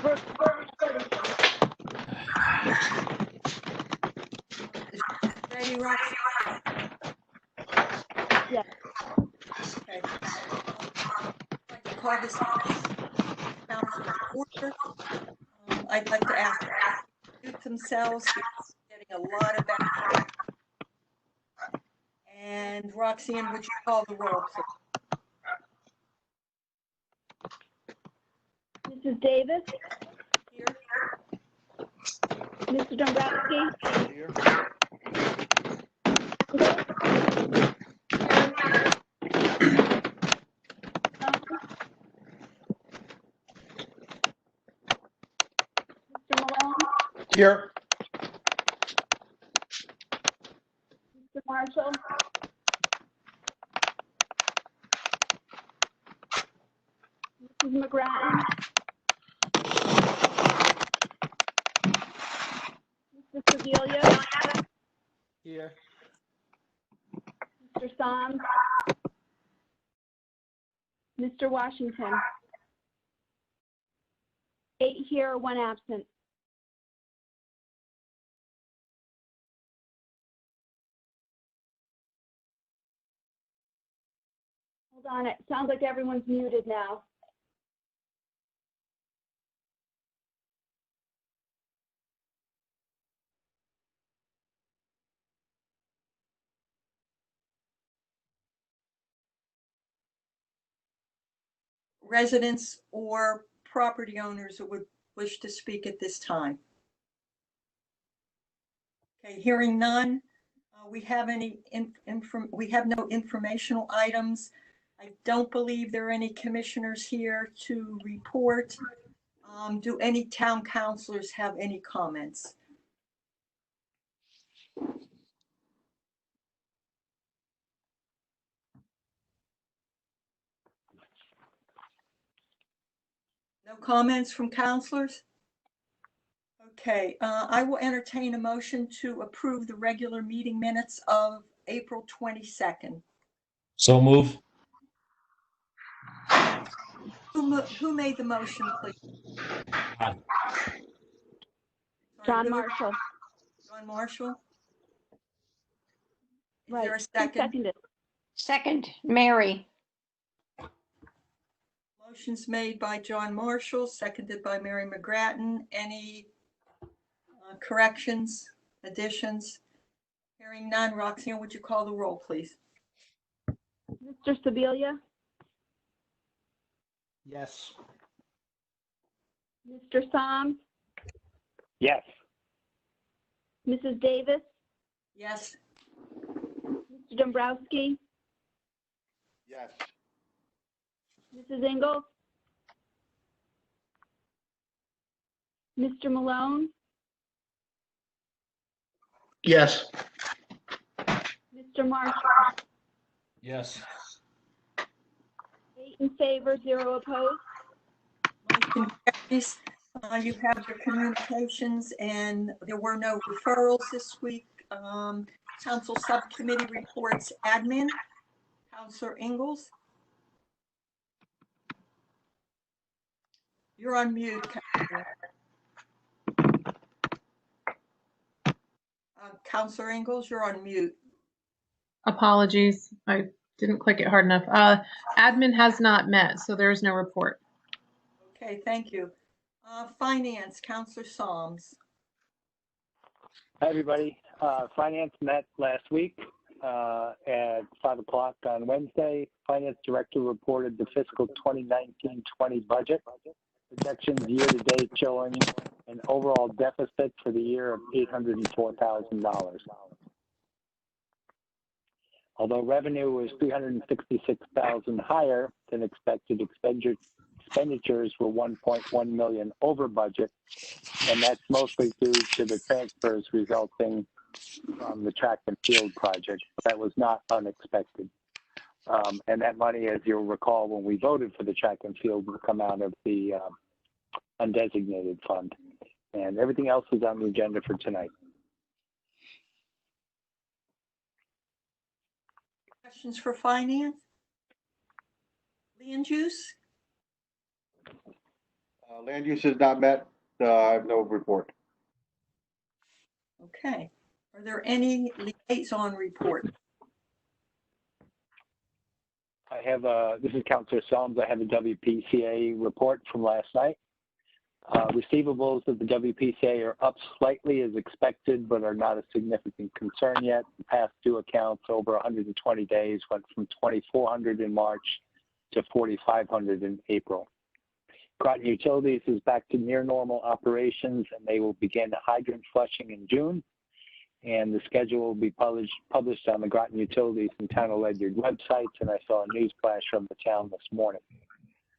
Ready, Roxy? Yes. Okay. I'd like to call this council to order. I'd like to ask them to mute themselves. They're getting a lot of background. And Roxanne, would you call the roll, please? Mrs. Davis, Here. Mr. Dombrowski, Here. Mr. Malone, Here. Mr. Marshall, Mrs. McGrattan, Mr. Sevelia, Here. Mr. Soms, Mr. Washington. 8 here, 1 absent. Hold on, it sounds like everyone's muted now. Residents or property owners who would wish to speak at this time? Okay, hearing none. We have no informational items. I don't believe there are any commissioners here to report. Do any town councilors have any comments? No comments from councilors? Okay, I will entertain a motion to approve the regular meeting minutes of April 22nd. So move. Who made the motion, please? John Marshall. John Marshall? Is Right. there a Who second? seconded? Second, Mary. Motion's made by John Marshall, seconded by Mary McGrattan. Any corrections, additions? Hearing none. Roxanne, would you call the roll, please? Mr. Sevelia, Yes. Mr. Soms, Yes. Mrs. Davis, Yes. Mr. Dombrowski, Yes. Mrs. Ingalls, Mr. Malone, Yes. Mr. Marshall. Yes. 8 in favor, 0 opposed. Motion carries. You have your communications, and there were no referrals this week. Council subcommittee reports, admin. Councilor Ingalls. You're on mute, Councilor. Councilor Ingalls, you're on mute. Apologies, I didn't click it hard enough. Admin has not met, so there is no report. Okay, thank you. Finance, Councilor Soms. Hi, everybody. Finance met last week at 5 o'clock on Wednesday. Finance director reported the fiscal 2019-20 budget. Projections year-to-date showing an overall deficit for the year of $804,000. Although revenue was $366,000 higher than expected, expenditures were $1.1 million over budget, and that's mostly due to the transfers resulting from the track and field project. That was not unexpected. And that money, as you'll recall, when we voted for the track and field, will come out of the undesignated fund. And everything else is on the agenda for tonight. Questions for finance? Leon Juice? Land use is not met. I have no report. Okay. Are there any liaison reports? I have this is Councilor Solms. I have a WPCA report from last night. Receivables of the WPCA are up slightly as expected, but are not a significant concern yet. The past due accounts over 120 days went from 2,400 in March to 4,500 in April. Groton Utilities is back to near normal operations, and they will begin hydrant flushing in June. And the schedule will be published on the Groton Utilities and Town of Ledyard websites, and I saw a news flash from the town this morning.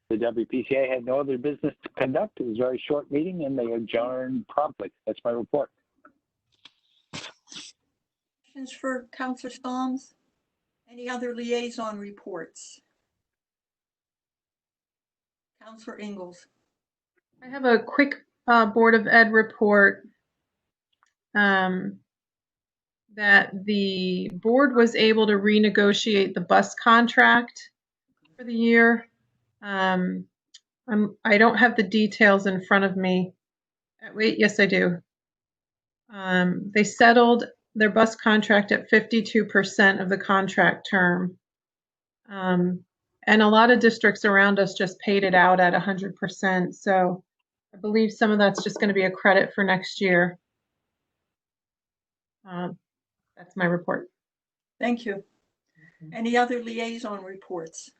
The WPCA had no other business to conduct. It was a very short meeting, and they adjourned promptly. That's my report. Questions for Councilor Solms? Any other liaison reports? Councilor Ingalls. I have a quick Board of Ed report that the board was able to renegotiate the bus contract for the year. I don't have the details in front of me. Wait, yes, I do. They settled their bus contract at 52% of the contract term. And a lot of districts around us just paid it out at 100%. So I believe some of that's just going to be a credit for next year. That's my report. Thank you. Any other liaison reports?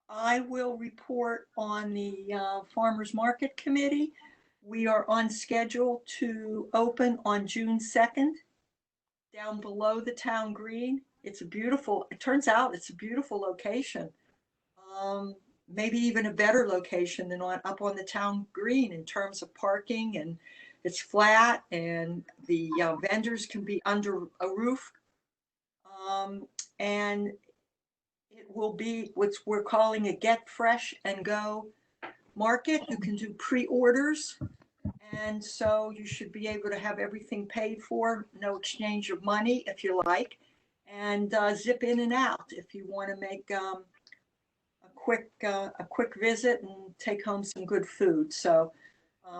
I will report on the Farmers Market Committee. We are on schedule to open on June 2nd, down below the town green. It's a beautiful, it turns out it's a beautiful location. Maybe even a better location than up on the town green in terms of parking, and it's flat, and the vendors can be under a roof. And it will be what we're calling a get fresh and go market. You can do pre-orders, and so you should be able to have everything paid for, no exchange of money if you like, and zip in and out if you want to make a quick visit and take home some good food. So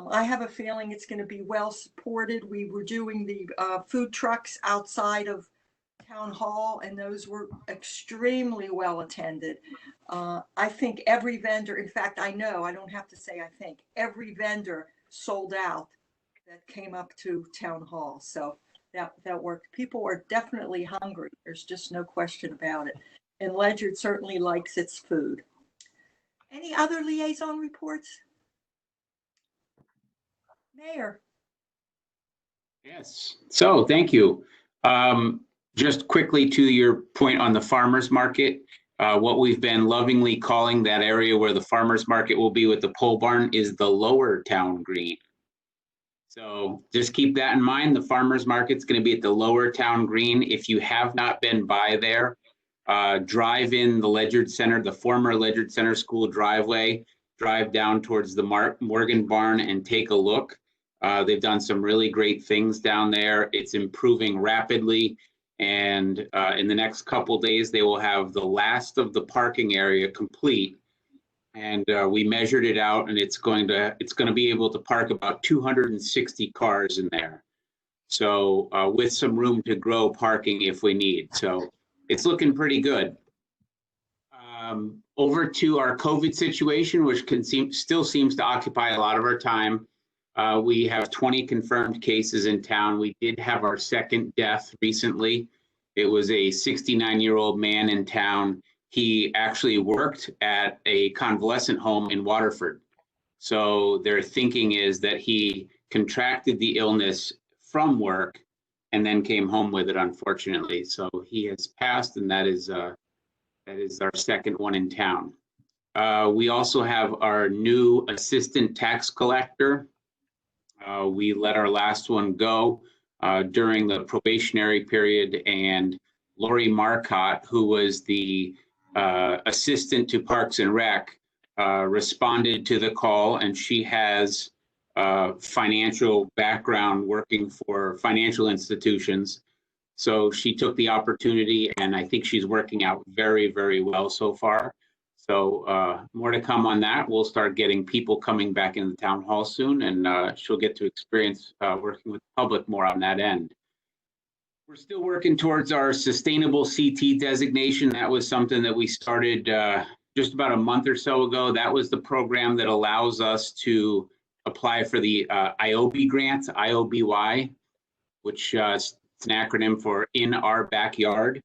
I have a feeling it's going to be well supported. We were doing the food trucks outside of Town Hall, and those were extremely well attended. I think every vendor, in fact, I know, I don't have to say I think, every vendor sold out that came up to Town Hall. So that worked. People are definitely hungry. There's just no question about it. And Ledyard certainly likes its food. Any other liaison reports? Mayor. Yes. So thank you. Just quickly to your point on the farmers market, what we've been lovingly calling that area where the farmers market will be with the pole barn is the lower town green. So just keep that in mind. The farmers market's going to be at the lower town green. If you have not been by there, drive in the Ledyard Center, the former Ledyard Center School driveway, drive down towards the Morgan barn and take a look. They've done some really great things down there. It's improving rapidly. And in the next couple days, they will have the last of the parking area complete. And we measured it out, and it's going to be able to park about 260 cars in there. So with some room to grow parking if we need. So it's looking pretty good. Over to our COVID situation, which still seems to occupy a lot of our time. We have 20 confirmed cases in town. We did have our second death recently. It was a 69-year-old man in town. He actually worked at a convalescent home in Waterford. So their thinking is that he contracted the illness from work and then came home with it, unfortunately. So he has passed, and that is our second one in town. We also have our new assistant tax collector. We let our last one go during the probationary period, and Lori Marcotte, who was the assistant to Parks and Rec, responded to the call, and she has financial background working for financial institutions. So she took the opportunity, and I think she's working out very, very well so far. So more to come on that. We'll start getting people coming back in the town hall soon, and she'll get to experience working with the public more on that end. We're still working towards our sustainable CT designation. That was something that we started just about a month or so ago. That was the program that allows us to apply for the IOB grant, IOBY, which is an acronym for In Our Backyard.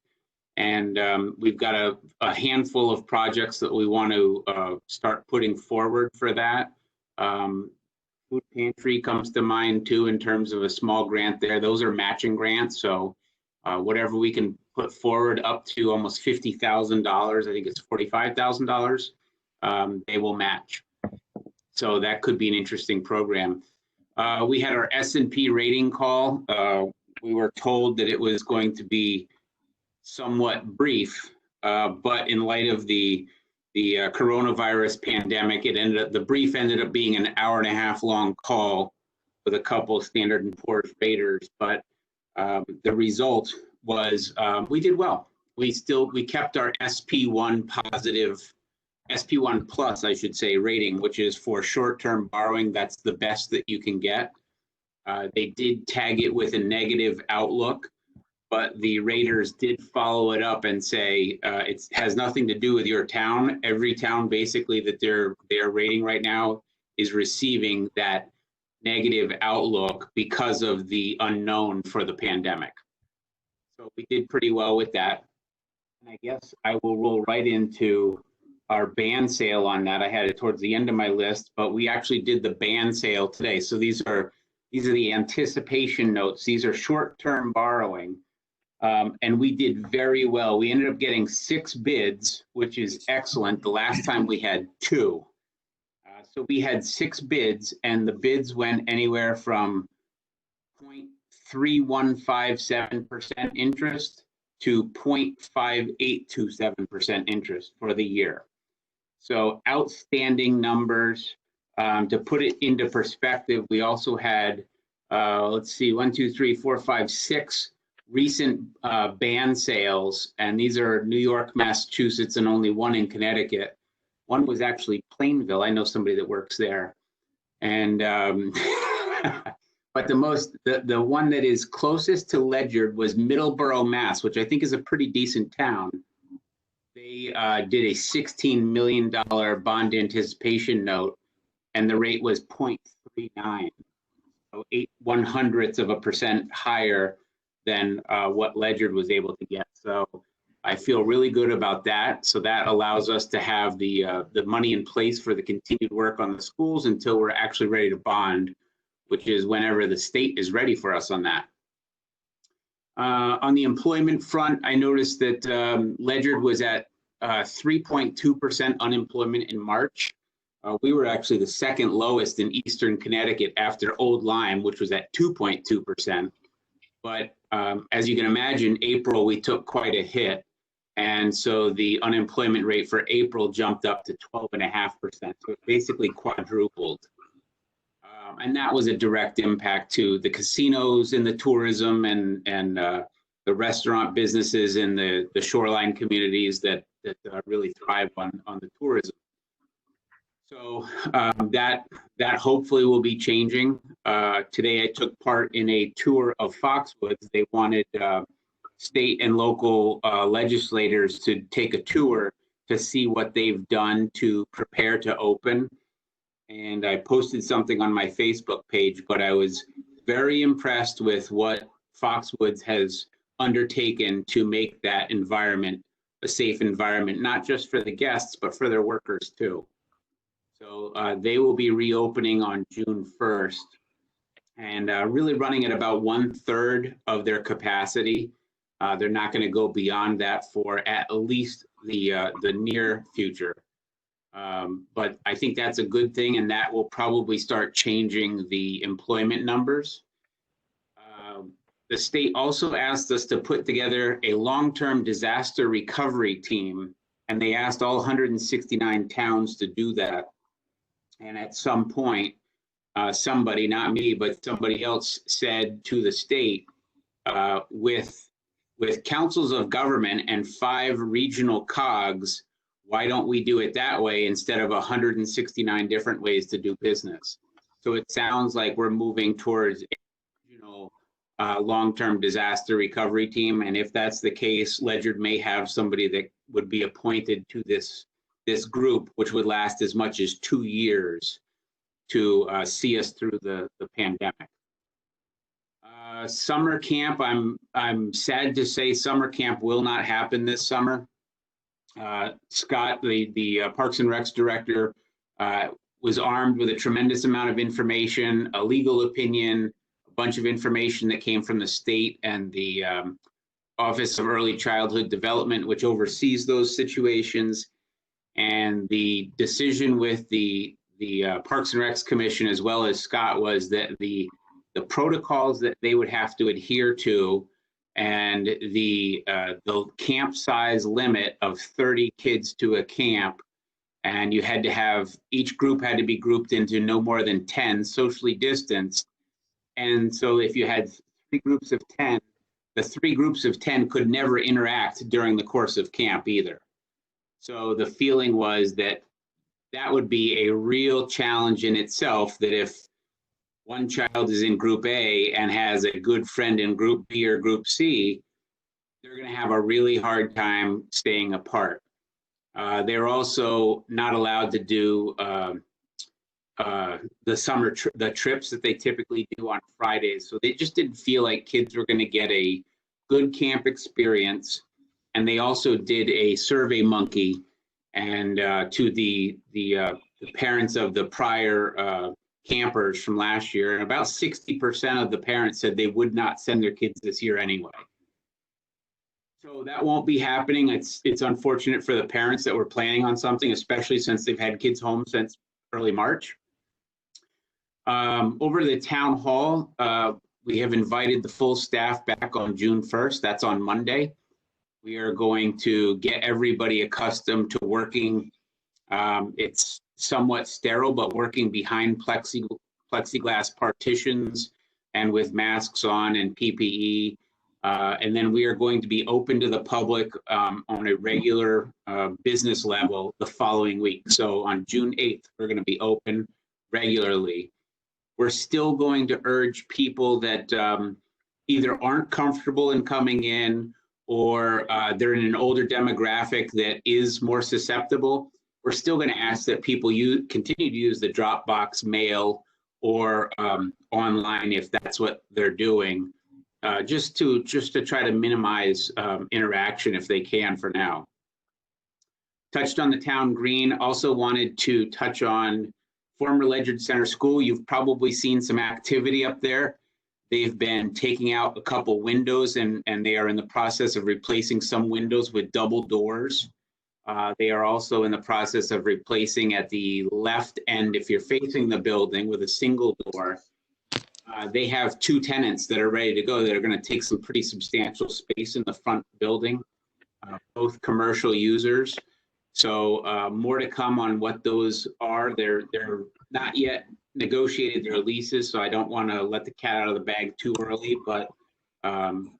And we've got a handful of projects that we want to start putting forward for that. Food pantry comes to mind too in terms of a small grant there. Those are matching grants. So whatever we can put forward up to almost $50,000, I think it's $45,000, they will match. So that could be an interesting program. We had our S&P rating call. We were told that it was going to be somewhat brief, but in light of the coronavirus pandemic, the brief ended up being an hour-and-a-half long call with a couple of Standard & Poor's raters. But the result was we did well. We kept our SP1 positive, SP1 plus, I should say, rating, which is for short-term borrowing. That's the best that you can get. They did tag it with a negative outlook, but the raters did follow it up and say it has nothing to do with your town. Every town basically that they're rating right now is receiving that negative outlook because of the unknown for the pandemic. So we did pretty well with that. And I guess I will roll right into our band sale on that. I had it towards the end of my list, but we actually did the band sale today. So these are the anticipation notes. These are short-term borrowing. And we did very well. We ended up getting 6 bids, which is excellent. The last time we had 2. So we had 6 bids, and the bids went anywhere from 0.3157% interest to 0.5827% interest for the year. So outstanding numbers. To put it into perspective, we also had, let's see, 1, 2, 3, 4, 5, 6 recent band sales, and these are New York, Massachusetts, and only 1 in Connecticut. One was actually Plainville. I know somebody that works there. And but the one that is closest to Ledyard was Middleborough, Mass, which I think is a pretty decent town. They did a $16 million bond anticipation note, and the rate was 0.39, so 0.08% higher than what Ledyard was able to get. So I feel really good about that. So that allows us to have the money in place for the continued work on the schools until we're actually ready to bond, which is whenever the state is ready for us on that. On the employment front, I noticed that Ledyard was at 3.2% unemployment in March. We were actually the second lowest in Eastern Connecticut after Old Lyme, which was at 2.2%. But as you can imagine, April, we took quite a hit. And so the unemployment rate for April jumped up to 12.5%. So it basically quadrupled. And that was a direct impact to the casinos and the tourism and the restaurant businesses in the shoreline communities that really thrive on the tourism. So that hopefully will be changing. Today I took part in a tour of Foxwoods. They wanted state and local legislators to take a tour to see what they've done to prepare to open. And I posted something on my Facebook page, but I was very impressed with what Foxwoods has undertaken to make that environment a safe environment, not just for the guests, but for their workers too. So they will be reopening on June 1st and really running at about 1/3 of their capacity. They're not going to go beyond that for at least the near future. But I think that's a good thing, and that will probably start changing the employment numbers. The state also asked us to put together a long-term disaster recovery team, and they asked all 169 towns to do that. And at some point, somebody, not me, but somebody else said to the state, with councils of government and 5 regional COGs, Why don't we do it that way instead of 169 different ways to do business? So it sounds like we're moving towards a regional long-term disaster recovery team. And if that's the case, Ledyard may have somebody that would be appointed to this group, which would last as much as 2 years to see us through the pandemic. Summer camp, I'm sad to say summer camp will not happen this summer. Scott, the Parks and Recs director, was armed with a tremendous amount of information, a legal opinion, a bunch of information that came from the state and the Office of Early Childhood Development, which oversees those situations. And the decision with the Parks and Recs Commission, as well as Scott, was that the protocols that they would have to adhere to and the camp size limit of 30 kids to a camp, and you had to have, each group had to be grouped into no more than 10 socially distanced. And so if you had 3 groups of 10, the 3 groups of 10 could never interact during the course of camp either. So the feeling was that that would be a real challenge in itself, that if one child is in group A and has a good friend in group B or group C, they're going to have a really hard time staying apart. They're also not allowed to do the trips that they typically do on Fridays. So they just didn't feel like kids were going to get a good camp experience. And they also did a survey monkey and to the parents of the prior campers from last year, and about 60% of the parents said they would not send their kids this year anyway. So that won't be happening. It's unfortunate for the parents that were planning on something, especially since they've had kids home since early March. Over to the town hall, we have invited the full staff back on June 1st. That's on Monday. We are going to get everybody accustomed to working. It's somewhat sterile, but working behind plexiglass partitions and with masks on and PPE. And then we are going to be open to the public on a regular business level the following week. So on June 8th, we're going to be open regularly. We're still going to urge people that either aren't comfortable in coming in or they're in an older demographic that is more susceptible. We're still going to ask that people continue to use the Dropbox mail or online if that's what they're doing, just to try to minimize interaction if they can for now. Touched on the town green. Also wanted to touch on former Ledyard Center School. You've probably seen some activity up there. They've been taking out a couple windows and they are in the process of replacing some windows with double doors. They are also in the process of replacing at the left end, if you're facing the building, with a single door. They have 2 tenants that are ready to go that are going to take some pretty substantial space in the front building, both commercial users. So more to come on what those are. They're not yet negotiated their leases, so I don't want to let the cat out of the bag too early, but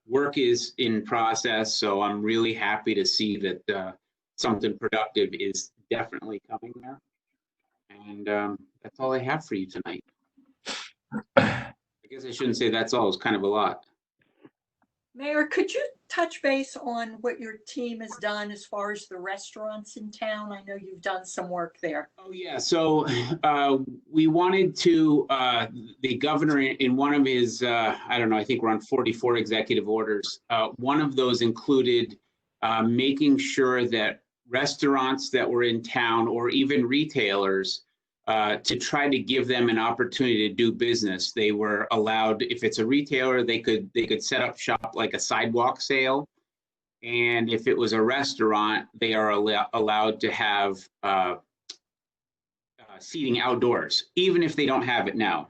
work is in process. So I'm really happy to see that something productive is definitely coming there. And that's all I have for you tonight. I guess I shouldn't say that's all. It's kind of a lot. Mayor, could you touch base on what your team has done as far as the restaurants in town? I know you've done some work there. Oh, yeah. So we wanted to, the governor in one of his, I don't know, I think we're on 44 executive orders. One of those included making sure that restaurants that were in town or even retailers to try to give them an opportunity to do business. They were allowed, if it's a retailer, they could set up shop like a sidewalk sale. And if it was a restaurant, they are allowed to have seating outdoors, even if they don't have it now.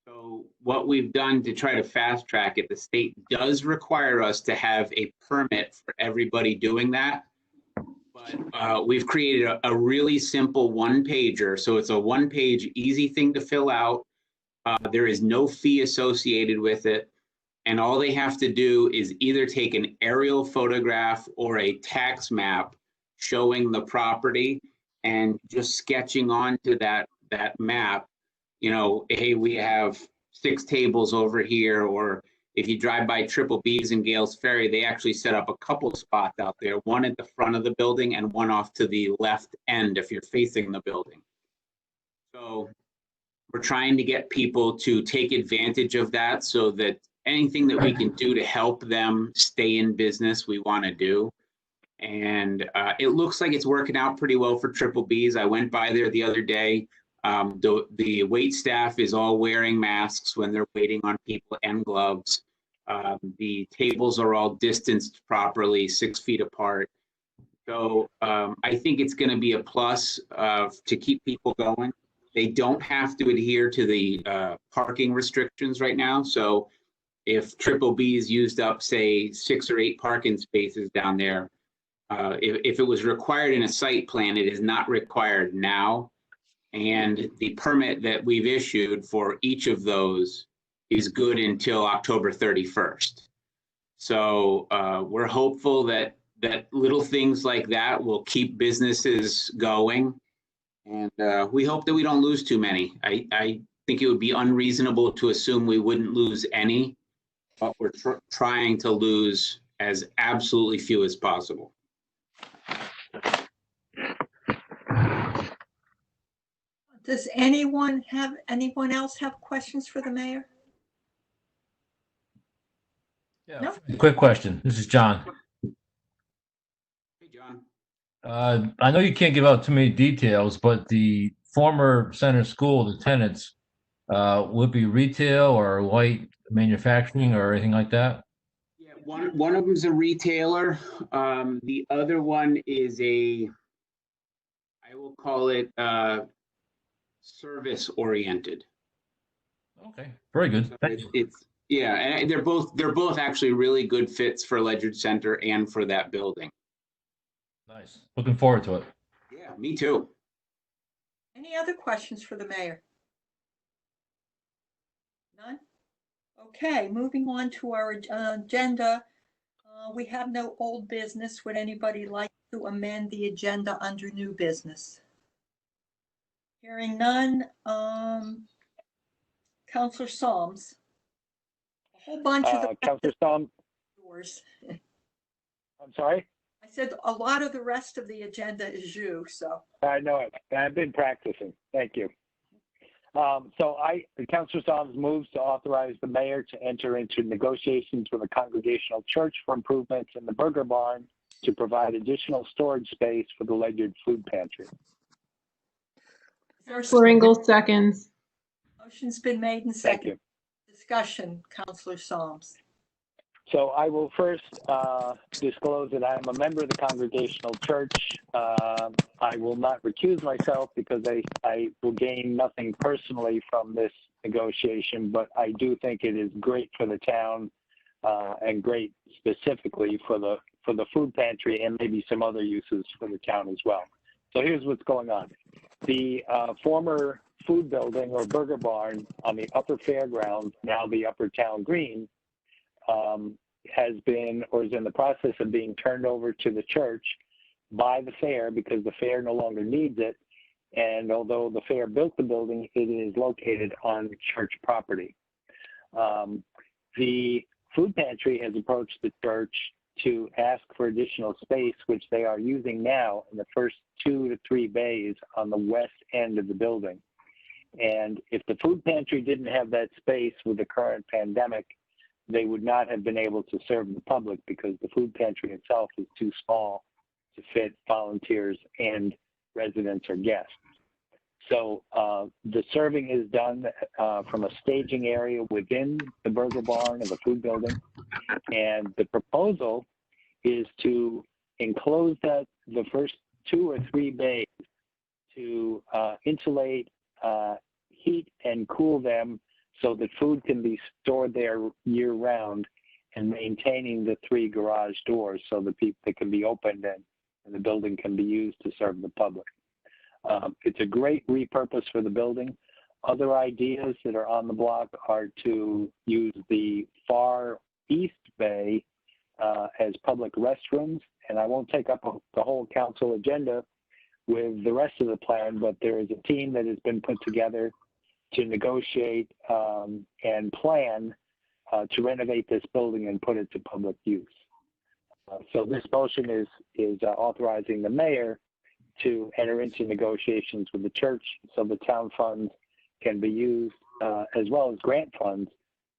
So what we've done to try to fast track it, the state does require us to have a permit for everybody doing that. But we've created a really simple one-pager. So it's a one-page, easy thing to fill out. There is no fee associated with it. And all they have to do is either take an aerial photograph or a tax map showing the property and just sketching onto that map, you know, hey, we have 6 tables over here, or if you drive by Triple B's in Gales Ferry, they actually set up a couple spots out there, one at the front of the building and one off to the left end if you're facing the building. So we're trying to get people to take advantage of that, so that anything that we can do to help them stay in business, we want to do. And it looks like it's working out pretty well for Triple B's. I went by there the other day. The wait staff is all wearing masks when they're waiting on people, and gloves. The tables are all distanced properly, 6 feet apart. So I think it's going to be a plus to keep people going. They don't have to adhere to the parking restrictions right now. So if Triple B's used up, say, 6 or 8 parking spaces down there, if it was required in a site plan, it is not required now. And the permit that we've issued for each of those is good until October 31st. So we're hopeful that little things like that will keep businesses going. And we hope that we don't lose too many. I think it would be unreasonable to assume we wouldn't lose any, but we're trying to lose as absolutely few as possible. Does anyone else have questions for the mayor? Yeah. No? Quick question. This is John. Hey, John. I know you can't give out too many details, but the former center school, the tenants, would be retail or light manufacturing or anything like that? Yeah, one of them is a retailer. The other one is I will call it service oriented. Okay, very good. Thank you. Yeah, and they're both actually really good fits for Ledyard Center and for that building. Nice. Looking forward to it. Yeah, me too. Any other questions for the mayor? None? Okay, moving on to our agenda. We have no old business. Would anybody like to amend the agenda under new business? Hearing none. Counselor Psalms. A whole bunch of the Councilor Psalm, yours. I'm sorry? I said a lot of the rest of the agenda is you, so. I know it. I've been practicing. Thank you. Councilor Psalms moves to authorize the mayor to enter into negotiations with a Congregational church for improvements in the Burger Barn to provide additional storage space for the Ledyard Food Pantry. Ringle seconds. Motion's been made and Thank you. seconded. Discussion, Counselor Psalms. So I will first disclose that I am a member of the Congregational church. I will not recuse myself because I will gain nothing personally from this negotiation, but I do think it is great for the town and great specifically for the food pantry and maybe some other uses for the town as well. So here's what's going on. The former food building or Burger Barn on the upper fairgrounds, now the upper town green, has been or is in the process of being turned over to the church by the fair because the fair no longer needs it. And although the fair built the building, it is located on church property. The food pantry has approached the church to ask for additional space, which they are using now in the first 2 to 3 bays on the west end of the building. And if the food pantry didn't have that space with the current pandemic, they would not have been able to serve the public because the food pantry itself is too small to fit volunteers and residents or guests. So the serving is done from a staging area within the Burger Barn and the food building. And the proposal is to enclose the first 2 or 3 bays to insulate, heat and cool them so that food can be stored there year round, and maintaining the 3 garage doors so that they can be opened and the building can be used to serve the public. It's a great repurpose for the building. Other ideas that are on the block are to use the far east bay as public restrooms. And I won't take up the whole council agenda with the rest of the plan, but there is a team that has been put together to negotiate and plan to renovate this building and put it to public use. So this motion is authorizing the mayor to enter into negotiations with the church so the town funds can be used as well as grant funds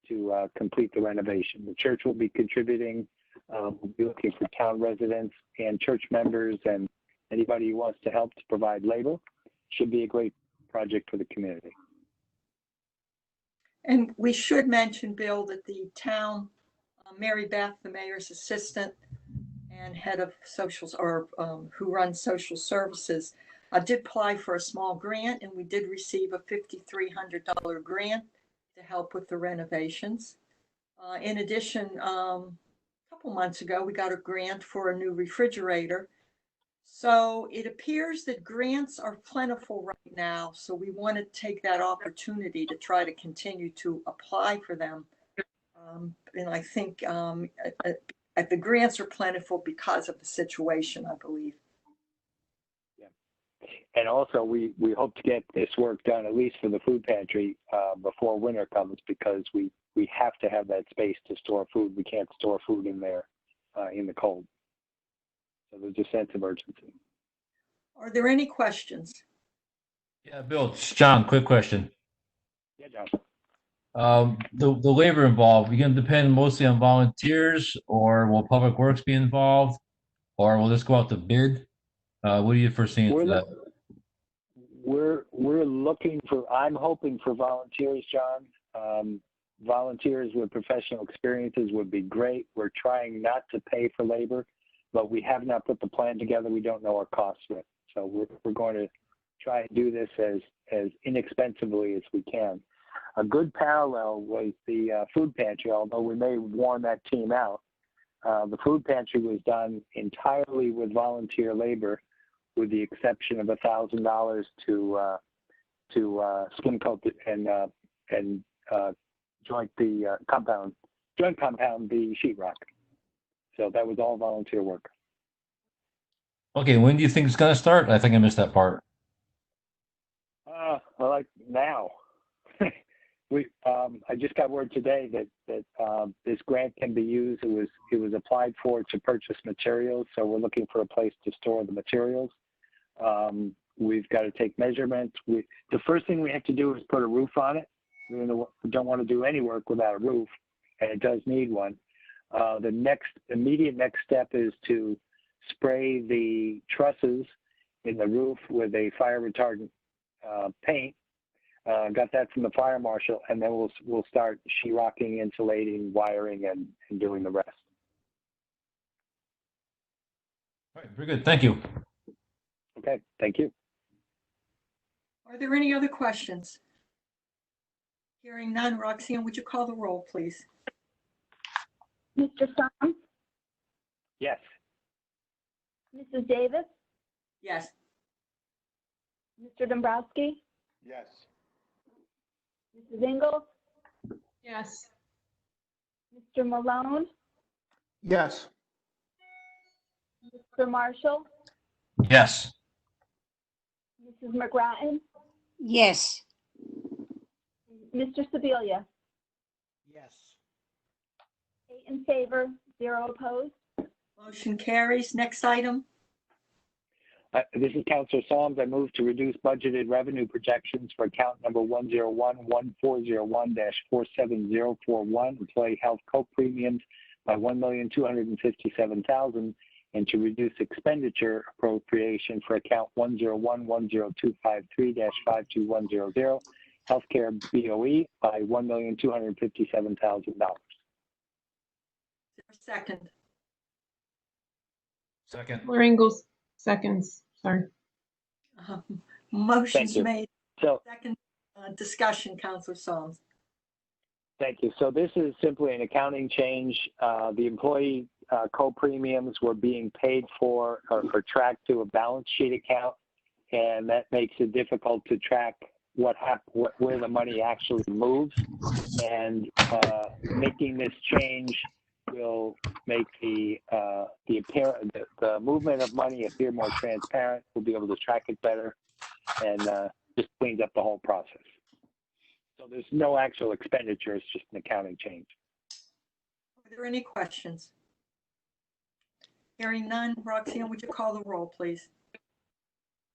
to complete the renovation. The church will be contributing. We'll be looking for town residents and church members and anybody who wants to help to provide labor. Should be a great project for the community. And we should mention, Bill, that the town, Mary Beth, the mayor's assistant and head of socials, or who runs social services, did apply for a small grant, and we did receive a $5,300 grant to help with the renovations. In addition, a couple months ago, we got a grant for a new refrigerator. So it appears that grants are plentiful right now. So we want to take that opportunity to try to continue to apply for them. And I think the grants are plentiful because of the situation, I believe. Yeah. And also, we hope to get this work done, at least for the food pantry, before winter comes, because we have to have that space to store food. We can't store food in there in the cold. So there's a sense of urgency. Are there any questions? Yeah, Bill, it's John, quick question. Yeah, John. The labor involved, you going to depend mostly on volunteers, or will Public Works be involved, or will this go out to bid? What are you foreseeing for that? We're looking for, I'm hoping for volunteers, John. Volunteers with professional experiences would be great. We're trying not to pay for labor, but we have not put the plan together. We don't know our costs yet. So we're going to try and do this as inexpensively as we can. A good parallel was the food pantry, although we may have worn that team out. The food pantry was done entirely with volunteer labor, with the exception of $1,000 to skin coat and joint compound the sheetrock. So that was all volunteer work. Okay, when do you think it's going to start? I think I missed that part. Like now. I just got word today that this grant can be used. It was applied for to purchase materials, so we're looking for a place to store the materials. We've got to take measurements. The first thing we have to do is put a roof on it. We don't want to do any work without a roof, and it does need one. The immediate next step is to spray the trusses in the roof with a fire retardant paint. Got that from the fire marshal, and then we'll start sheetrocking, insulating, wiring, and doing the rest. All right, very good. Thank you. Okay, thank you. Are there any other questions? Hearing none, Roxanne, would you call the roll, please? Mr. Song, Yes. Mrs. Davis, Yes. Mr. Dombrowski, Yes. Mrs. Ingles, Yes. Mr. Malone, Yes. Mr. Marshall, Yes. Mrs. McGrattan, Yes. Mr. Sebelia. Yes. 8 in favor, 0 opposed. Motion carries. Next item. This is Councilor Solms. I move to reduce budgeted revenue projections for account number 101-1401-47041, employee health co-premiums by $1,257,000, and to reduce expenditure appropriation for account 101-10253-52100, healthcare BOE by $1,257,000. Second. Second. Laura Ingalls, seconds. Sorry. Motion's Thank you. made. So, Second discussion, Councilor Solms. thank you. So this is simply an accounting change. The employee co-premiums were being paid for or tracked to a balance sheet account, and that makes it difficult to track where the money actually moves. And making this change will make the movement of money appear more transparent. We'll be able to track it better, and just cleans up the whole process. So there's no actual expenditure, it's just an accounting change. Are there any questions? Hearing none, Roxanne, would you call the roll, please?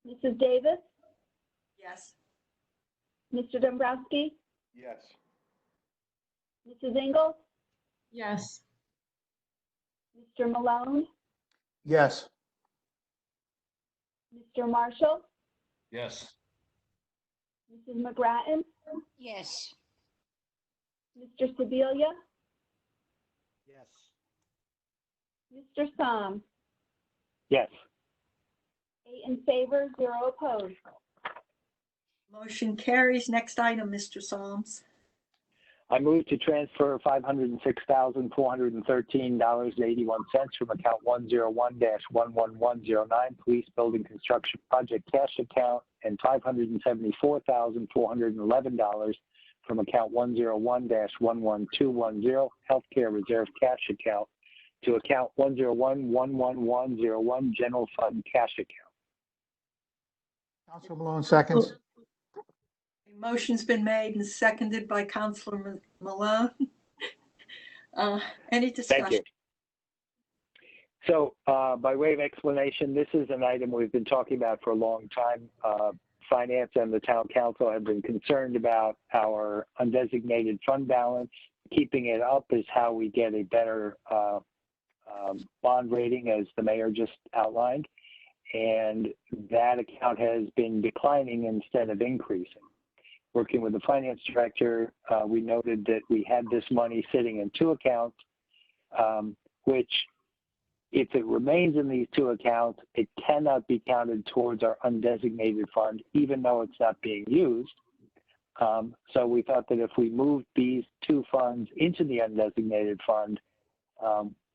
Mrs. Davis, Yes. Mr. Dombrowski, Yes. Mrs. Ingles, Yes. Mr. Malone, Yes. Mr. Marshall, Yes. Mrs. McGrattan, Yes. Mr. Sebelia, Yes. Mr. Somm. Yes. 8 in favor, 0 opposed. Motion carries. Next item, Mr. Solms. I move to transfer $506,413.81 from account 101-11109 Police Building Construction Project Cash Account and $574,411 from account 101-11210 Healthcare Reserve Cash Account to account 101-11101 General Fund Cash Account. Councilor Malone seconds. A motion's been made and seconded by Councilor Malone. Any discussion? Thank you. So by way of explanation, this is an item we've been talking about for a long time. Finance and the town council have been concerned about our undesignated fund balance. Keeping it up is how we get a better bond rating, as the mayor just outlined. And that account has been declining instead of increasing. Working with the finance director, we noted that we had this money sitting in two accounts, which if it remains in these two accounts, it cannot be counted towards our undesignated fund, even though it's not being used. So we thought that if we moved these two funds into the undesignated fund,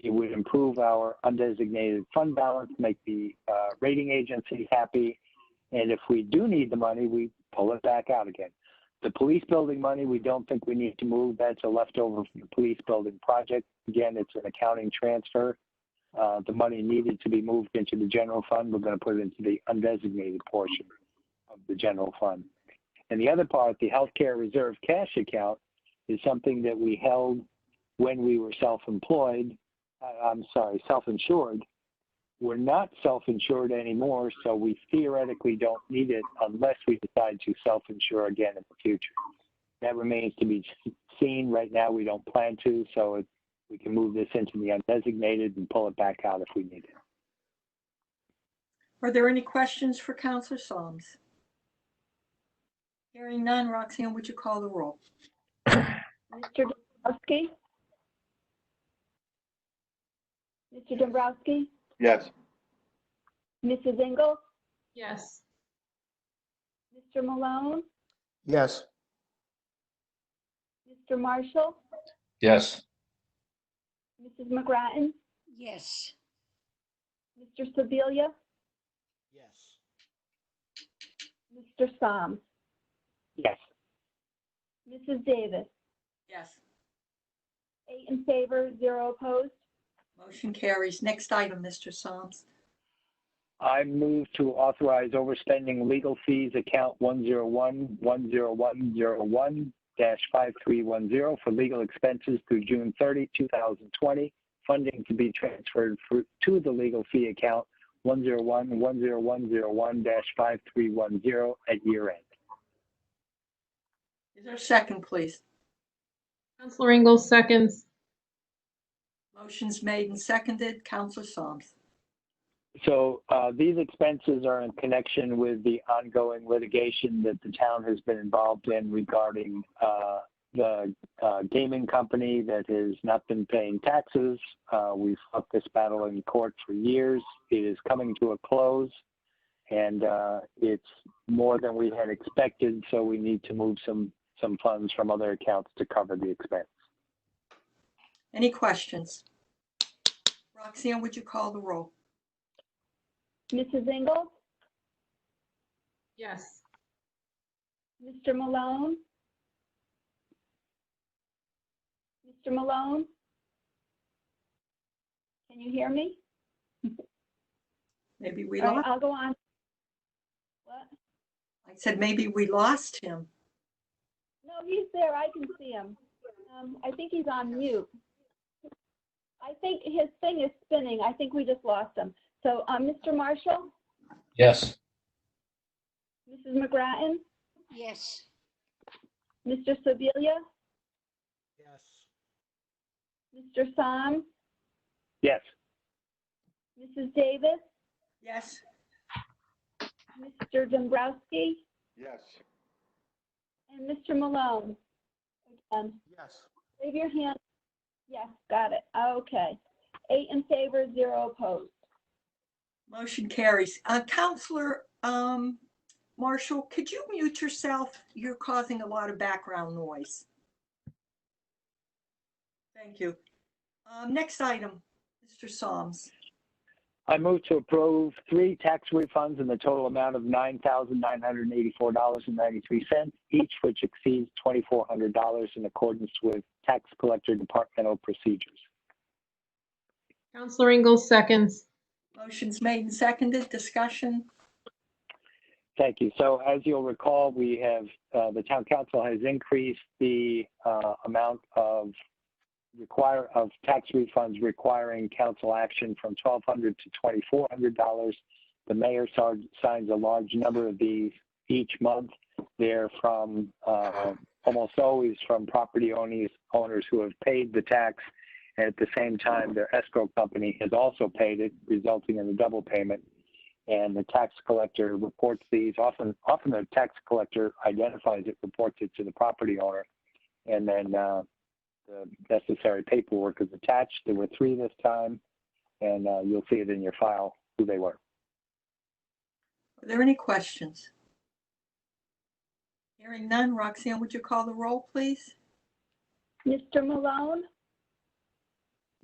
it would improve our undesignated fund balance, make the rating agency happy. And if we do need the money, we pull it back out again. The police building money, we don't think we need to move. That's a leftover from the police building project. Again, it's an accounting transfer. The money needed to be moved into the general fund, we're going to put it into the undesignated portion of the general fund. And the other part, the healthcare reserve cash account, is something that we held when we were self-insured. We're not self-insured anymore, so we theoretically don't need it unless we decide to self-insure again in the future. That remains to be seen. Right now, we don't plan to, so we can move this into the undesignated and pull it back out if we need it. Are there any questions for Councilor Solms? Hearing none, Roxanne, would you call the roll? Mr. Dombrowski? Mr. Dombrowski? Yes. Mrs. Ingles? Yes. Mr. Malone? Yes. Mr. Marshall? Yes. Mrs. McGrattan? Yes. Mr. Sebelia? Yes. Mr. Somm? Yes. Mrs. Davis? Yes. 8 in favor, 0 opposed. Motion carries. Next item, Mr. Solms. I move to authorize overspending legal fees account 101-10101-5310 for legal expenses through June 30, 2020. Funding to be transferred to the legal fee account 101-10101-5310 at year end. Is there a second, please? Councilor Ingalls seconds. Motion's made and seconded. Councilor Solms. So these expenses are in connection with the ongoing litigation that the town has been involved in regarding the gaming company that has not been paying taxes. We've fought this battle in court for years. It is coming to a close, and it's more than we had expected, so we need to move some funds from other accounts to cover the expense. Any questions? Roxanne, would you call the roll? Mrs. Ingles? Yes. Mr. Malone? Mr. Malone? you hear me? Maybe we All right, lost, I'll go on. What? I said maybe we lost him. No, he's there. I can see him. I think he's on mute. I think his thing is spinning. I think we just lost him. So, Mr. Marshall, Yes. Mrs. McGrattan, Yes. Mr. Sebelia, Yes. Mr. Soms, Yes. Mrs. Davis, Yes, Mr. Dombrowski, Yes. and Mr. Malone. Yes. Wave your hand. Yes, got it. Okay. 8 in favor, 0 opposed. motion carries. Counselor Marshall, could you mute yourself? You're causing a lot of background noise. Thank you. Next item, Mr. Soms. I move to approve 3 tax refunds in the total amount of $9,984.93, each which exceeds $2,400 in accordance with tax collector departmental procedures. Counselor Ingalls seconds. Motion's made and seconded. Discussion. Thank you. So as you'll recall, we have, the town council has increased the amount of tax refunds requiring council action from $1,200 to $2,400. The mayor signs a large number of these each month. They're from almost always from property owners who have paid the tax, and at the same time their escrow company has also paid it, resulting in a double payment. And the tax collector reports these. Often the tax collector identifies it, reports it to the property owner, and then the necessary paperwork is attached. There were 3 this time, and you'll see it in your file who they were. Are there any questions? Hearing none, Roxanne, would you call the roll, please? Mr. Malone,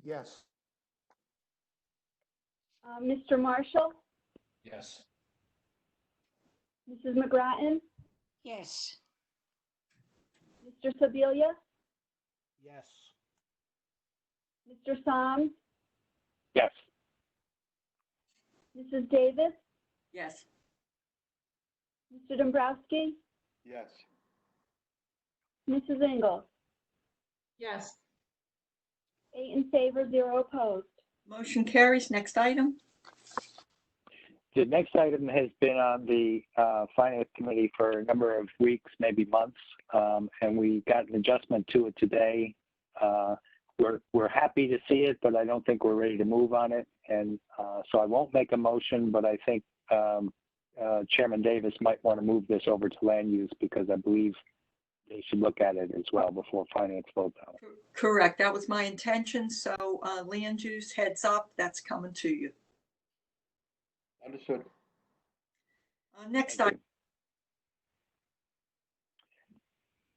Yes. Mr. Marshall, Yes. Mrs. McGrattan, Yes. Mr. Sebelia, Yes. Mr. Soms, Yes. Mrs. Davis, Yes. Mr. Dombrowski, Yes. Mrs. Ingalls. Yes. 8 in favor, 0 opposed. Motion carries. Next item. The next item has been on the Finance Committee for a number of weeks, maybe months, and we got an adjustment to it today. We're happy to see it, but I don't think we're ready to move on it. And so I won't make a motion, but I think Chairman Davis might want to move this over to land use because I believe they should look at it as well before finance votes on it. Correct. That was my intention. So land use, heads up, that's coming to you. Understood. Next Thank item.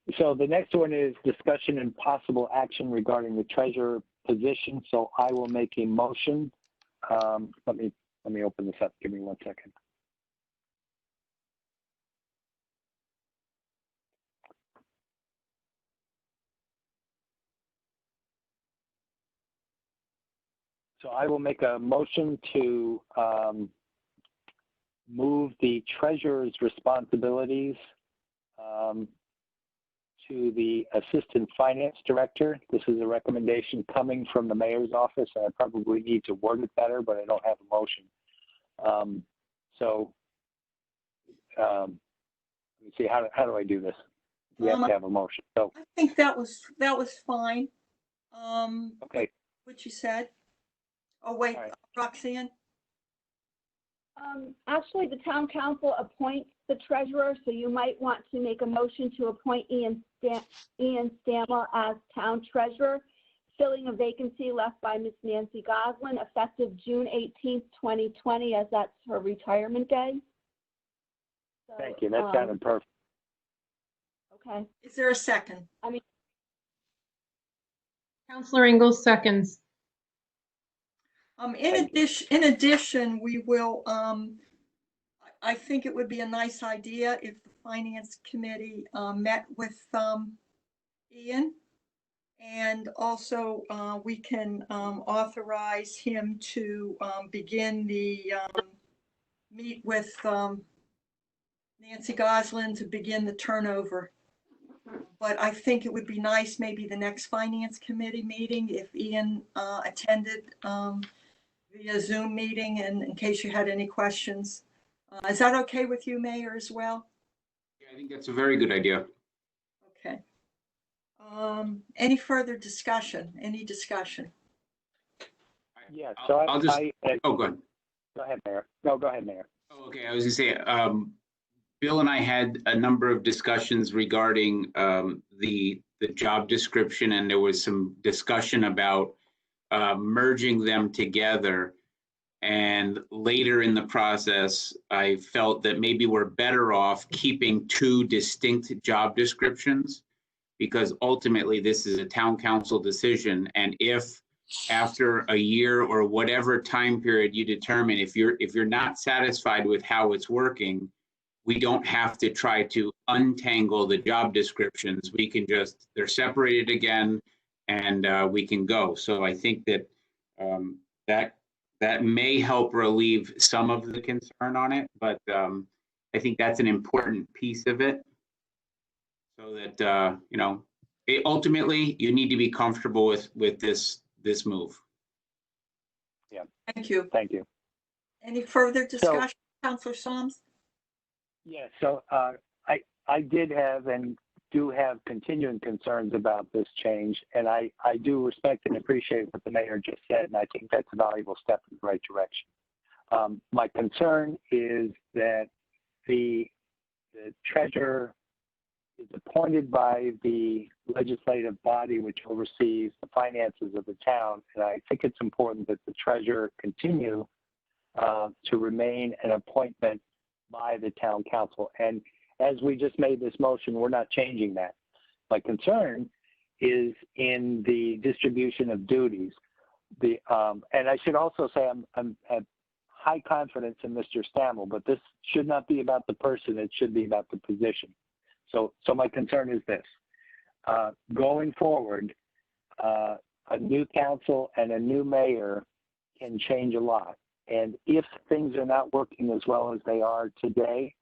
you. So the next one is discussion and possible action regarding the treasurer position. So I will make a motion. Let me open this up. Give me 1 second. So I will make a motion to move the treasurer's responsibilities to the assistant finance director. This is a recommendation coming from the mayor's office, and I probably need to word it better, but I don't have a motion. Let me see, how do I do this? We have to have a motion. So, I think that was fine. okay. What you said. Oh, wait, All right. Roxanne? Actually, the town council appoints the treasurer, so you might want to make a motion to appoint Ian Stamler as town treasurer, filling a vacancy left by Ms. Nancy Goslin, effective June 18th, 2020, as that's her retirement day. So, Thank you. That sounded perfect. okay. Is there a second? Counselor Ingalls seconds. In addition, we will, I think it would be a nice idea if the finance committee met with Ian And also, we can authorize him to begin the, meet with Nancy Goslin to begin the turnover. But I think it would be nice, maybe the next Finance Committee meeting, if Ian attended via Zoom meeting, and in case you had any questions. Is that okay with you, Mayor, as well? Yeah, I think that's a very good idea. Okay. Any further discussion? Any discussion? Yeah, so I'll just, oh, go ahead. go ahead, Mayor. No, go ahead, Mayor. Oh, okay, I was gonna say, Bill and I had a number of discussions regarding the job description, and there was some discussion about merging them together. And later in the process, I felt that maybe we're better off keeping two distinct job descriptions, because ultimately this is a town council decision. And if after a year or whatever time period you determine, if you're not satisfied with how it's working, we don't have to try to untangle the job descriptions. We can just, they're separated again, and we can go. So I think that that may help relieve some of the concern on it, but I think that's an important piece of it. So that ultimately you need to be comfortable with this move. Yeah. Thank you. Thank you. Any further discussion, Councilor Solms? Yeah, so I did have and do have continuing concerns about this change, and I do respect and appreciate what the mayor just said, and I think that's a valuable step in the right direction. My concern is that the treasurer is appointed by the legislative body, which oversees the finances of the town, and I think it's important that the treasurer continue to remain an appointment by the town council. And as we just made this motion, we're not changing that. My concern is in the distribution of duties. And I should also say I'm at high confidence in Mr. Stammel, but this should not be about the person, it should be about the position. So my concern is this. Going forward, a new council and a new mayor can change a lot. And if things are not working as well as they are today,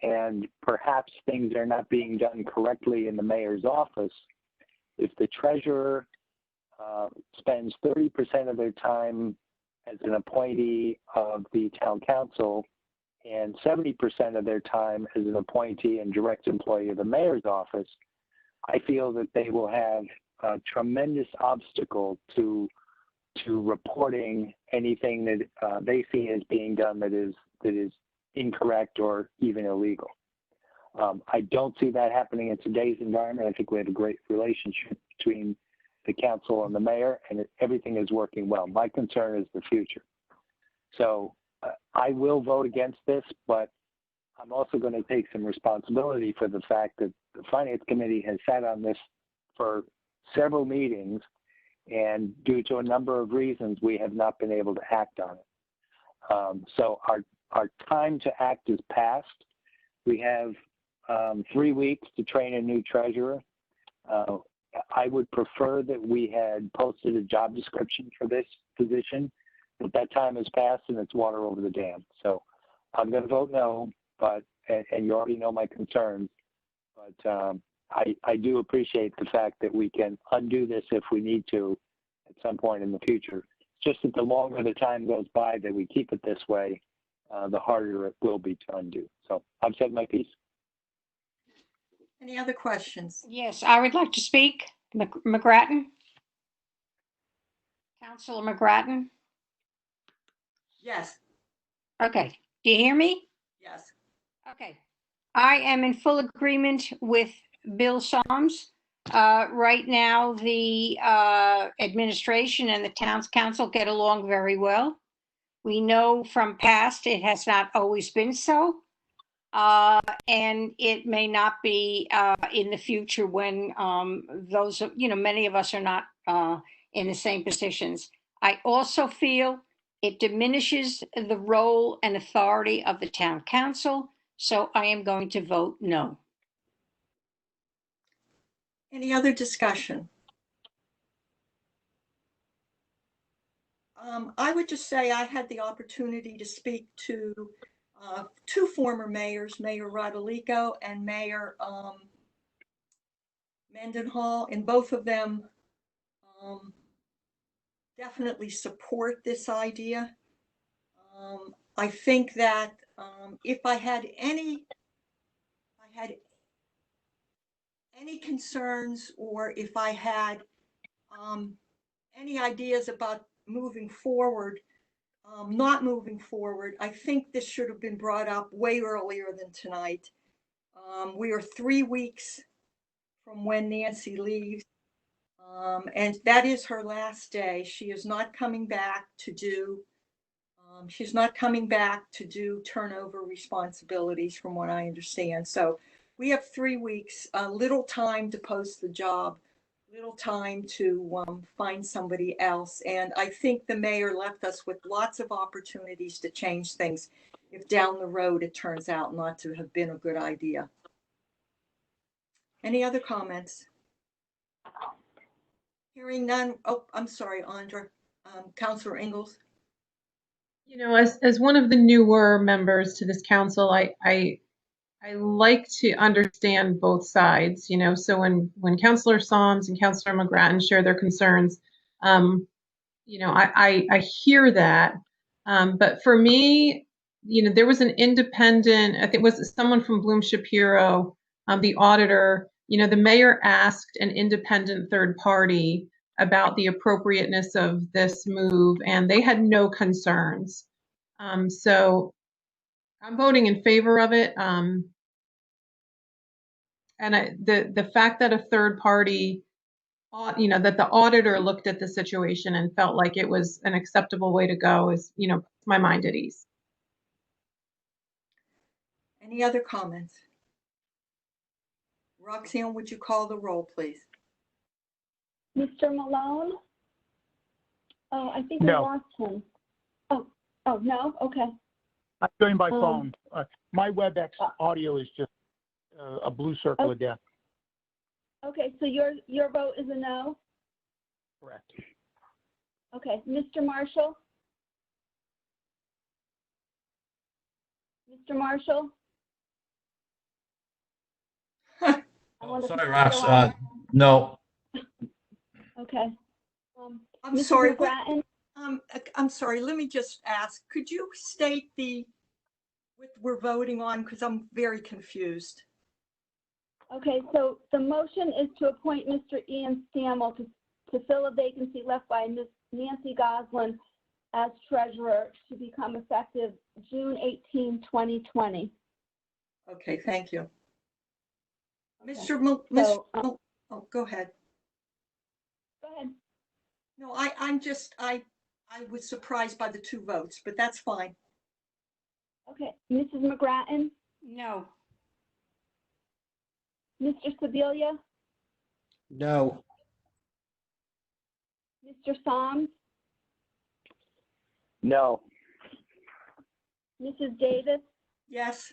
and perhaps things are not being done correctly in the mayor's office, if the treasurer spends 30% of their time as an appointee of the town council and 70% of their time as an appointee and direct employee of the mayor's office, I feel that they will have a tremendous obstacle to reporting anything that they see as being done that is incorrect or even illegal. I don't see that happening in today's environment. I think we have a great relationship between the council and the mayor, and everything is working well. My concern is the future. So I will vote against this, but I'm also going to take some responsibility for the fact that the Finance Committee has sat on this for several meetings, and due to a number of reasons, we have not been able to act on it. So our time to act is past. We have 3 weeks to train a new treasurer. I would prefer that we had posted a job description for this position, but that time has passed and it's water over the dam. So I'm going to vote no, but and you already know my concerns, but I do appreciate the fact that we can undo this if we need to at some point in the future. Just that the longer the time goes by that we keep it this way, the harder it will be to undo. So I've said my piece. Any other questions? Yes, I would like to speak. McGrattan? Councilor McGrattan? Yes. Okay, do you hear me? Yes. Okay, I am in full agreement with Bill Solms. Right now, the administration and the town's council get along very well. We know from past it has not always been so. And it may not be in the future when those, many of us are not in the same positions. I also feel it diminishes the role and authority of the town council, so I am going to vote no. Any other discussion? I would just say I had the opportunity to speak to two former mayors, Mayor Rodolico and Mayor Mendenhall, and both of them definitely support this idea. I think that if I had any concerns, or if I had any ideas about moving forward, not moving forward, I think this should have been brought up way earlier than tonight. We are 3 weeks from when Nancy leaves, and that is her last day. She is not coming back to do turnover responsibilities, from what I understand. So we have 3 weeks, little time to post the job, little time to find somebody else. And I think the mayor left us with lots of opportunities to change things if down the road it turns out not to have been a good idea. Any other comments? Hearing none. Oh, I'm sorry, Andra. Councilor Ingalls. You know, as one of the newer members to this council, I like to understand both sides, you know, so when Councilor Solms and Councilor McGrattan share their concerns, you know, I hear that. But for me, you know, there was an independent, I think it was someone from Bloom Shapiro, the auditor, you know, the mayor asked an independent third party about the appropriateness of this move, and they had no concerns. So I'm voting in favor of it. And the fact that a third party, you know, that the auditor looked at the situation and felt like it was an acceptable way to go is, you know, puts my mind at ease. Any other comments? Roxanne, would you call the roll, please? Mr. Malone? Oh, I think we No. lost him. Oh, no? Okay. I'm doing by phone. My WebEx audio is just a blue circle of death. Okay, so your vote is a no? Correct. Okay, Mr. Marshall? Mr. Marshall? Oh, sorry, Rox. No. Okay. I'm Mrs. sorry. McGrattan? I'm sorry. Let me just ask, could you state what we're voting on? Because I'm very confused. Okay, so the motion is to appoint Mr. Ian Stammel to fill a vacancy left by Ms. Nancy Goslin as treasurer to become effective June 18, 2020. Okay, thank you. Okay. Oh, go ahead. Go ahead. No, I was surprised by the two votes, but that's fine. Okay, Mrs. McGrattan? No. Mr. Sebelia? No. Mr. Solms? No. Mrs. Davis? Yes.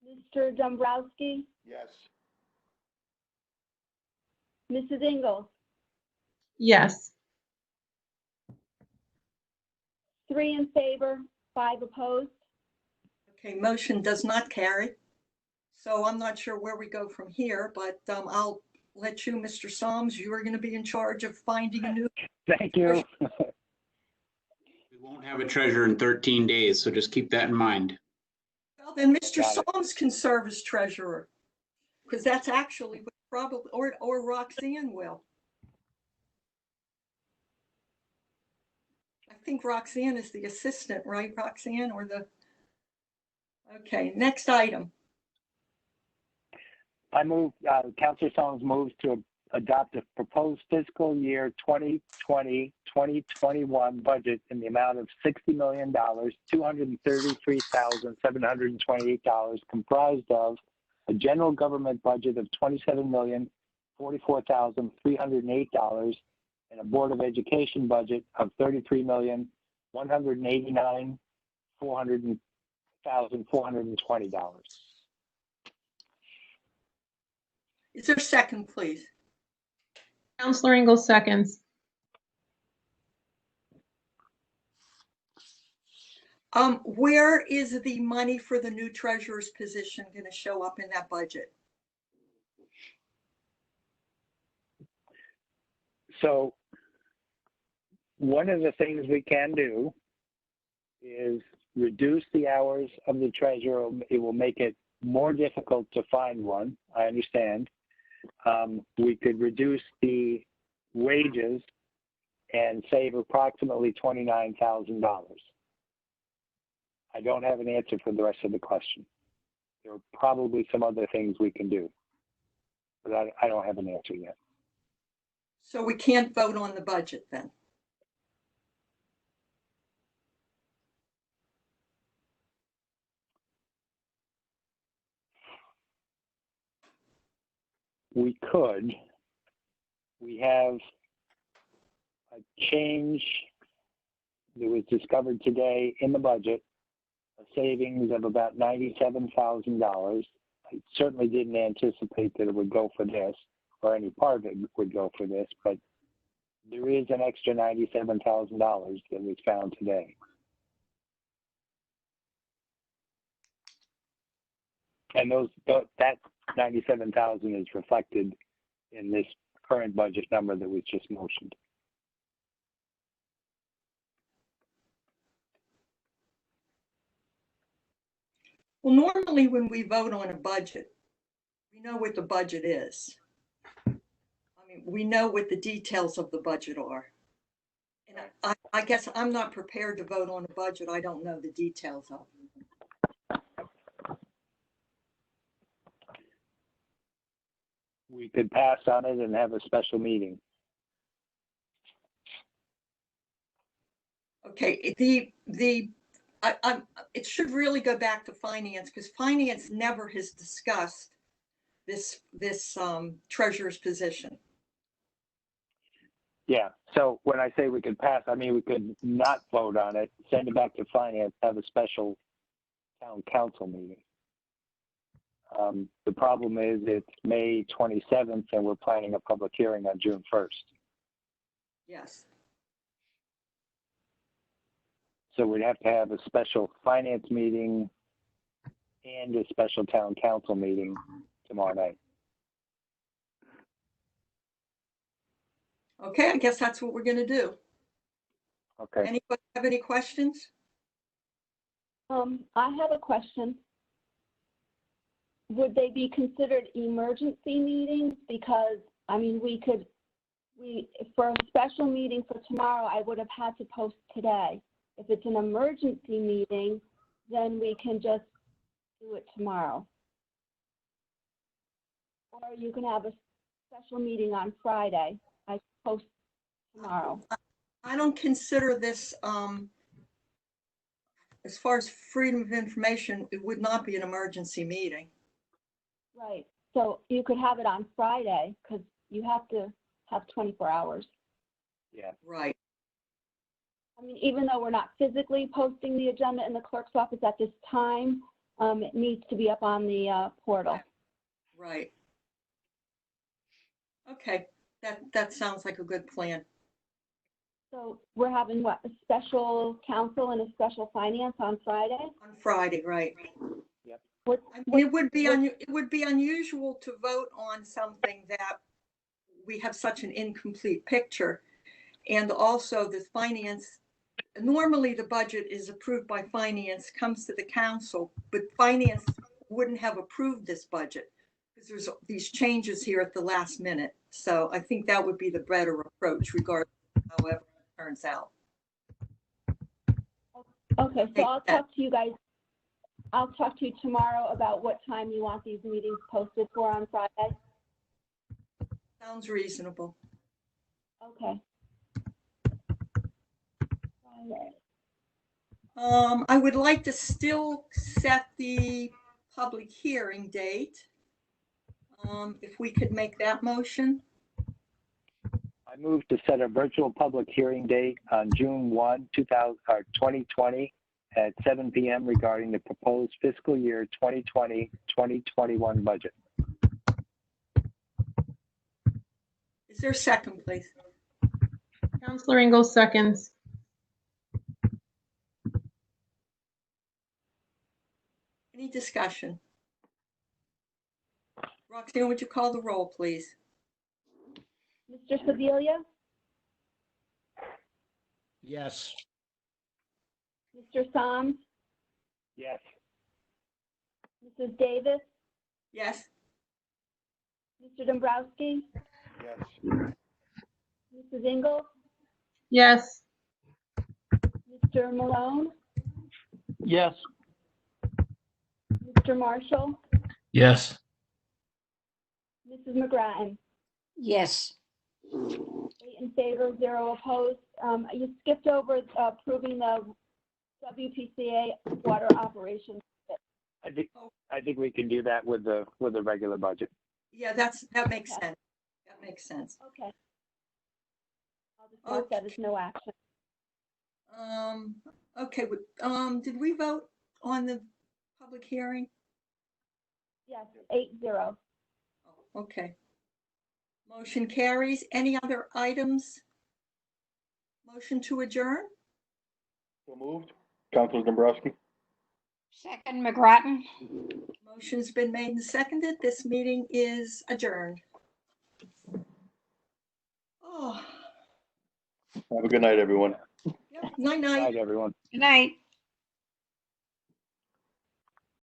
Mr. Dombrowski? Yes. Mrs. Ingalls? Yes. 3 in favor, 5 opposed. Okay, motion does not carry. So I'm not sure where we go from here, but I'll let you, Mr. Solms, you are going to be in charge of finding a new. Thank you. We won't have a treasurer in 13 days, so just keep that in mind. Well, then Mr. Got it. Solms can serve as treasurer, because that's actually what probably, or Roxanne will. I think Roxanne is the assistant, right, Roxanne, or the, okay, next item. I move, Councilor Solms moves to adopt a proposed fiscal year 2020-2021 budget in the amount of $60,233,728, comprised of a general government budget of $27,044,308 and a Board of Education budget of $33,189,420. Is there a second, please? Counselor Ingalls seconds. Where is the money for the new treasurer's position going to show up in that budget? So one of the things we can do is reduce the hours of the treasurer. It will make it more difficult to find one, I understand. We could reduce the wages and save approximately $29,000. I don't have an answer for the rest of the question. There are probably some other things we can do, but I don't have an answer yet. So we can't vote on the budget then? We could. We have a change that was discovered today in the budget, a savings of about $97,000. I certainly didn't anticipate that it would go for this, or any part of it would go for this, but there is an extra $97,000 that was found today. And that 97,000 is reflected in this current budget number that was just motioned. Well, normally when we vote on a budget, we know what the budget is. I mean, we know what the details of the budget are. And I guess I'm not prepared to vote on a budget I don't know the details of. We could pass on it and have a special meeting. Okay, it should really go back to finance, because finance never has discussed this treasurer's position. Yeah, so when I say we could pass, I mean we could not vote on it, send it back to finance, have a special town council meeting. The problem is it's May 27th and we're planning a public hearing on June 1st. Yes. So we'd have to have a special finance meeting and a special town council meeting tomorrow night. Okay, I guess that's what we're going to do. Okay. Anybody have any questions? I have a question. Would they be considered emergency meetings? Because, I mean, for a special meeting for tomorrow, I would have had to post today. If it's an emergency meeting, then we can just do it tomorrow. Or you can have a special meeting on Friday. I post tomorrow. I don't consider this, as far as freedom of information, it would not be an emergency meeting. Right. So you could have it on Friday because you have to have 24 hours. Yeah. Right. I mean, even though we're not physically posting the agenda in the clerk's office at this time, it needs to be up on the portal. Right. Okay, that sounds like a good plan. So we're having what, a special council and a special finance on Friday? On Friday, right. Yep. It would be unusual to vote on something that we have such an incomplete picture. And also the finance, normally the budget is approved by finance, comes to the council, but finance wouldn't have approved this budget because there's these changes here at the last minute. So I think that would be the better approach, regardless of however it turns out. Okay, so I'll talk to you guys. I'll talk to you tomorrow about what time you want these meetings posted for on Friday. Sounds reasonable. Okay. Friday. I would like to still set the public hearing date. If we could make that motion. I move to set a virtual public hearing date on June 1, 2020 at 7 p.m. regarding the proposed fiscal year 2020-2021 budget. Is there a second, please? Counselor Ingalls seconds. Any discussion? Roxanne, would you call the roll, please? Mr. Sebelia, Yes. Mr. Soms, Yes. Mrs. Davis, Yes. Mr. Dombrowski, Yes. Mrs. Ingalls, Yes. Mr. Malone, Yes. Mr. Marshall, Yes. Mrs. McGrattan. Yes. 8 in favor, 0 opposed. You skipped over approving the WPCA water operations. I think we can do that with the regular budget. Yeah, that makes Okay. sense. That makes sense. Okay. I'll just mark that as no action. Okay, did we vote on the public hearing? Yes, 8-0. Okay. Motion carries. Any other items? Motion to adjourn? So moved. Counselor Dombrowski? Second, McGrattan. Motion's been made and seconded. This meeting is adjourned. Oh, Have a good night, everyone. yep. Night, night. Night, everyone. Good night.